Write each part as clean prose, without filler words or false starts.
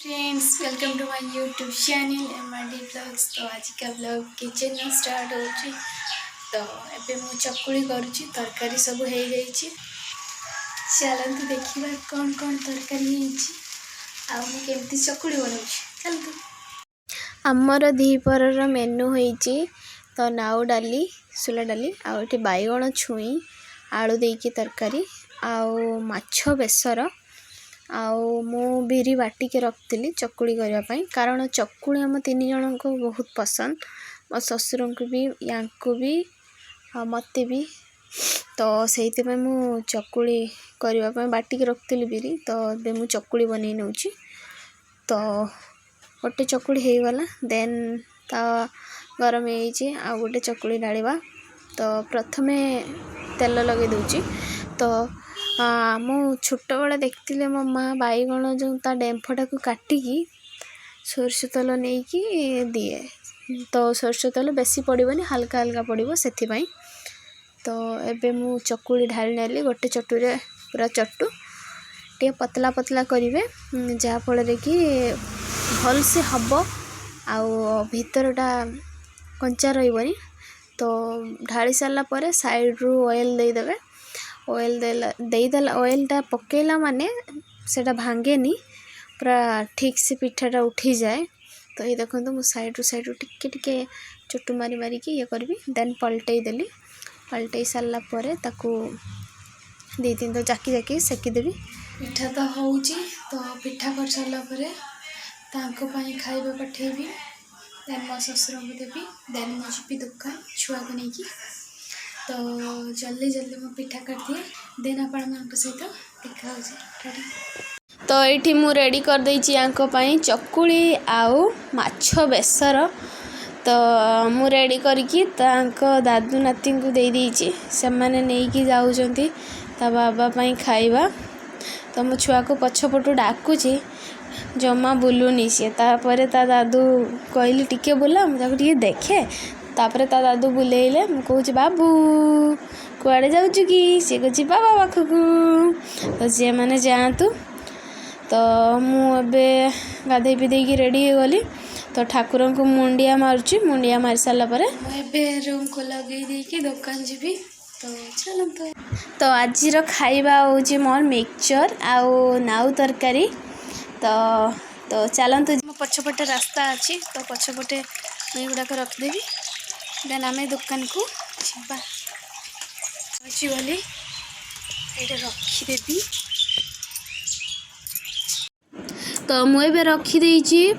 Friends, welcome to my YouTube channel MRD blogs. तो आज का ब्लॉग किचन में स्टार्ट हो। तो एबे मु चकुली करुँची, तरकारी सब हो जाइए। चलते देखा कौन कौन तरकारी होती चकुली बनाऊँ। चलते आमर द्विपहर मेनू होती तो नाउ डाली सुला डाली आउे बैगण छुई आलू देकी तरकारी आउ माछ बेसर मु बिरी बाटिके रखी चकुली करने कारण चकुली आम तीन जन को बहुत पसंद। मो ससुर को भी या भी मत भी तो से मु चकुली करने बाटिके रखी बिरी। तो ए मु चकुली बन नौ तो गोटे चकुली हो गला देन ता गरम हो गोटे चकुली डालवा। तो प्रथमे तेल लगे दूची। तो मु छोट बड़े देखती मो माँ बैगण जो ता डेम्फटा को काटिकी सोरष तेल नहीं कि दिए। तो सोरष तेल बेसी पड़ोनी हल्का हल्का पड़ो से। तो एबे मु चकुली ढाली नाली गोटे चटुरे पूरा चटु टे पतला पतला करेंगे जहाँफल कि भल से हम भीतरटा कंचा रही। तो ढाली सारापर साइड रू ऑयल देदेवे। ऑयल देदेला ऑयलटा पकेला माने सेटा भांगेनी पूरा ठीक से पिठाटा उठी जाए। तो ये देखो मु साइड रू टिके टिके चुटु मारी मारिकी ये करी देन पलटई देली। पलटई सारापर ताकू दी तीन तो जाकी जाकी सेकीदेवी। पिठा तो हो तो पिठा कर सारापर खाଇବା पठेबी देन मो ससुर को देवी देन मो जी दुकान छुआ को लेकिन। तो जल्दी जल्दी मो पिठा कर दिए देन आपण सहित देखा। तो ये मु रेडी कर देछि चकुली आउ माछ बेसर। तो मु रेडी करके दादू नाती को दे देछि से माने नहीं कि जाउजंती ता बाबा पाई खाइबा। तो मो छुआ को पछपटू डाकुची जमा बुलूनी सी तापर ता दादू कहली टिके बुला मुझे टे देखे तापर ता दादू बुलेइले मु कहूँ बाबू कुआड़े जाऊँ कि सी कह बाबा पाखक। तो सी मैंने जातु। तो मुझे गाधे पीधे रेडी हो गली। तो ठाकुर को मुंडिया मारुची मुंडिया मारी सारापर रूम को लगे दुकान जी। तो चलते तो आज खाइबा हूँ मोर मिक्सचर आउ नाउ तरकारी। तो चलते मो पछपटे रास्ता अच्छी तो पछपटे मुझे गुड़ाक रखिदेवी देन आम दुकान को जावा गली ये रखिदेवी। तो मुझे रखीदे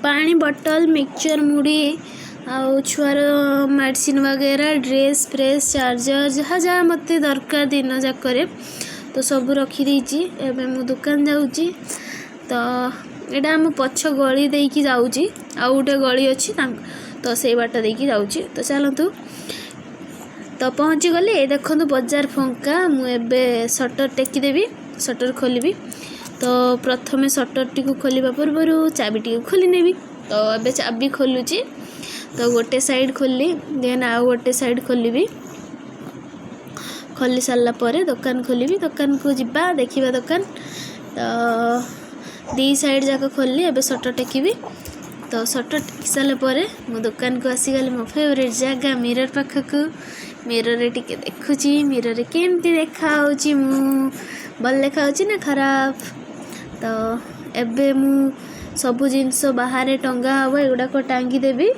पानी बोतल मिक्सचर मुड़ी आउ छुआर मेडिसिन वगैरह ड्रेस फ्रेस चार्जर जहाँ जहाँ मत दरकार दिन जाक तो सब रखीदे। एवं मु दुकान जाऊँगी। तो यहाँ आम पछ गली देकी जाऊँगी आउ गोटे गली अच्छी तो से बाट देकी जाऊँगी। तो चलतु तो पहुँची गली ये देखो बजार फंका मुझे सटर टेकीदेवी सटर खोलि। तो प्रथमे सटर टी खोलिबा पूर्व चाबी टी खोली नेबी। तो एबे चाबी खोलुची तो गोटे साइड खोली देन आउ गोटे साइड खोलि खोली सारा पर दुकान खोलि दुकान को जिबा देखिबा दुकान। तो दी साइड जाक खोलि एबे सटर टेकिबी। तो सटर टेकी सारा पर मो दुकान को आसीगली मो फेवरेट जगह मिरर पाखक मिरर टिके देखुची मिरर केमती देखा होची मु भल देखा होची ना खराब। तो एबे मु सबु जिनस बाहर टंगा हम एगुड़ाक टांगी देवी।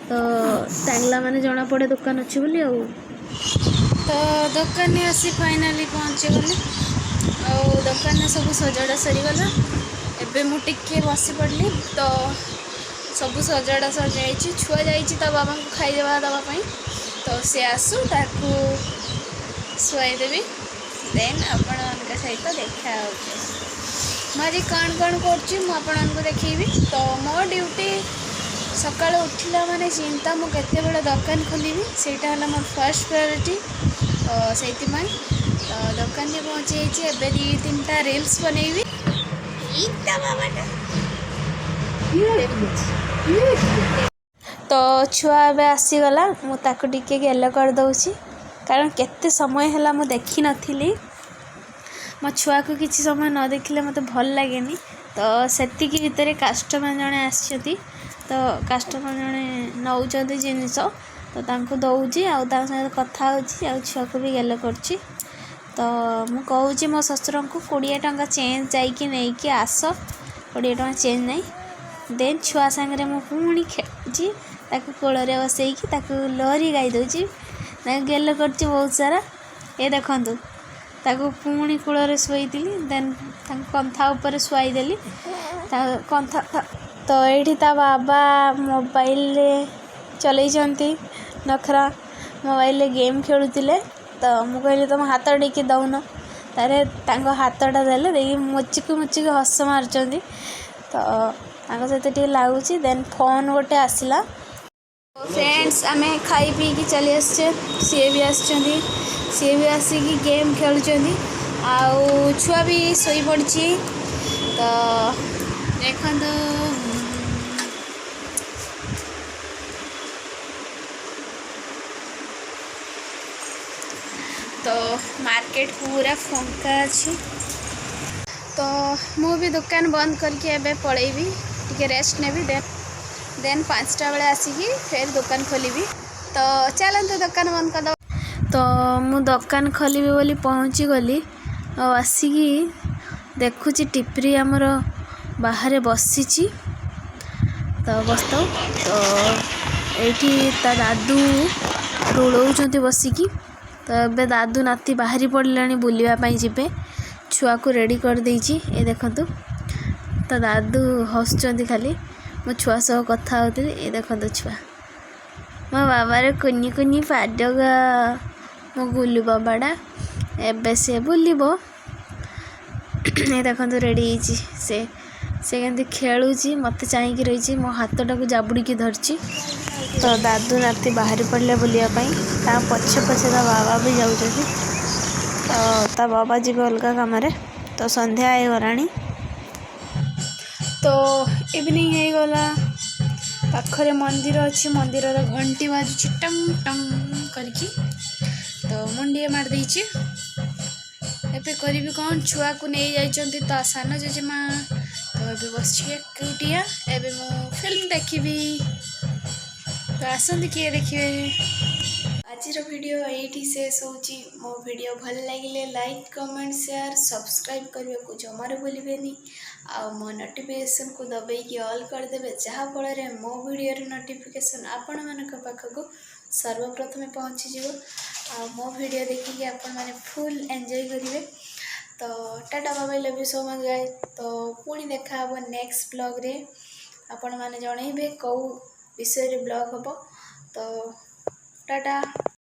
तो टांगला माने जना पड़े दुकान अच्छी बोली आउ। तो दुकान आसी फाइनाली पहुँची गली और दुकान सब सजाड़ा सरीगला। एबे मु टिके बसी पड़ली। तो सब सजाड़ा सजाई छुआ जा बाबा को खाईदेवा दवापाई। तो सी आसू ताकू शुआईदेवी देन आपण सहित देखा मुझे कौन कौन कर देखी। तो मो ड्यूटी सकाल उठिला माने चिंता मु केते बेले दुकान खोलि सेटा हला मोर फर्स्ट प्रायोरिटी। तो से तो दुकान में पहुँची एबे 2-3टा रील्स बनैबी। तो छुआ ए आसीगला मुझे गेल कर दूची कारण केते समय है मु देखी नी मो छुआ को किसी समय न देखिले मत भल लगे। तो सेतिकी भितर कस्टमर जड़े आसछति तो कस्टमर जड़े नौचंती जिनिस तो तांको दउची आउ ता संगे कथा होची आउ छुआ को भी गेल करची। तो मु कहूची मो ससुर को 20 टंका चेंज जाइकी नहीं कि आस 20 टंका चेंज नहीं देन छुआ सांगे मु पुणी खेलुची ताकू कोଳରେ बसैकी ताकू लहरी गाई दउची गेल करची बहुत सारा ये देखंतु ताकू पुणी कूଳରେ ଶୋଇଥିଲି देन कंथा ऊपर ଶୁଆଇଦେଲି कंथा तो ये बाबा मोबाइल चलती नखरा मोबाइल गेम खेलुले तो मुझे कहली तुम हाथ टेक दौन तारे हाथटा देले देखिए मुचिक मुचिक हस मार्चंती तो सहित टे लगुच देन फोन गोटे आसला फ्रेंड्स आम खाई पी की चली आसचे सी भी आसिकी गेम खेलुंट आउ छुआ भी सोई पड़ी तो देखो तो मार्केट पूरा फंका अच्छी तो मु भी दुकान बंद करके एबे पड़ेबी टिके रेस्ट नेबी देन 5टा बेले आसिकी फिर दुकान खोली तो चलते दुकान बंद कर दो तो मु दुकान खोली बोली पहुँची गली और आसिकी देखुची टिपरी आमर बाहर बसी तो बसता तो ये दादू रुलाऊँ बसिकी तो ए दादू नाती बाहरी पड़े बुलवाई जीवे छुआ को रेडी कर देची ये देखंतु तो दादू हसुँच खाली मो छुआ सह कथा होती ये देखंतु छुआ मो बाबार कुनी कुनी पाडगा मो गुलू बाबाड़ा एबे से बुलबो ये देखंतु रेडी से केमती खेलुची मत चाहिए रही मो हाथटा को जाबुड़ी धरची तो दादू नाती बाहरी पड़े बुलापाई पछे पछे ता बाबा भी जाऊँ तो ता बाबा जी अलग कम तो संध्या हो गलानी तो इवनिंग हो गला पाखरे मंदिर अच्छी मंदिर घंटी बाजुची टंग टंग करके तो मुंडिए मार देची एबे करी कौन छुआ को नहीं जाइछंती तो सान जेजेमा तो एबे बस एकुटिया एबे मु फिल्म देखी तो आसंती किए देखिए आज वीडियो ये शेष होची मो वीडियो भल लगे लाइक कमेंट शेयर सब्सक्राइब करने को जमार भूलें आ मो नोटिफिकेशन को दबाई ऑल करदे जहाँफल मो वीडियो नोटिफिकेशन आपण मान पाखक सर्वप्रथमे पहुँची आ मो वीडियो देखिए आपण मैंने फुल एंजॉय करेंगे तो tata bye love you so much guys तो पुणी देखा नेक्स्ट ब्लॉग रे आपण मैंने जनइबे कौ विषय ब्लॉग हम तो टाटा।